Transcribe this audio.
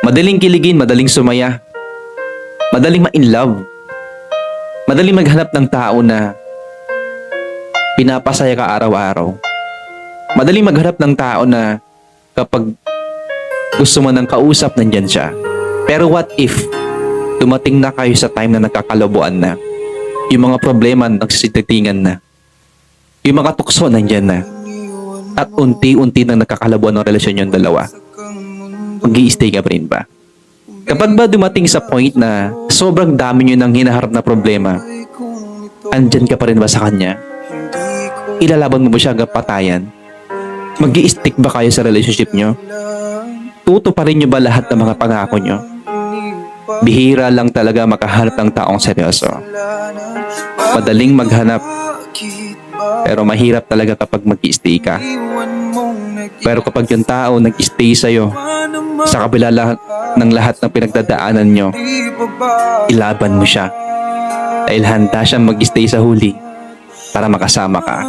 Madaling kiligin, madaling sumaya, madaling ma-in-love, madaling maghanap ng tao na pinapasaya ka araw-araw. Madaling maghanap ng tao na kapag gusto mo ng kausap, nandyan siya. Pero what if dumating na kayo sa time na nagkakalabuan na, yung mga problema nagsisititingan na, yung mga tukso nandyan na, at unti-unti na nagkakalabuan ng relasyon yung dalawa, mag-i-stay ka pa rin ba? Kapag ba dumating sa point na sobrang dami nyo ng hinaharap na problema, andyan ka pa rin ba sa kanya? Ilalaban mo ba siya hanggang patayan? Mag-i-stick ba kayo sa relationship nyo? Tutuparin nyo ba lahat ng mga pangako nyo? Bihira lang talaga makahanap ng taong seryoso. Madaling maghanap, pero mahirap talaga kapag mag-i-stay ka. Pero kapag yung tao nag-stay sa'yo, sa kabila ng lahat ng pinagdadaanan nyo, ilaban mo siya. Dahil handa siyang mag-stay sa huli para makasama ka.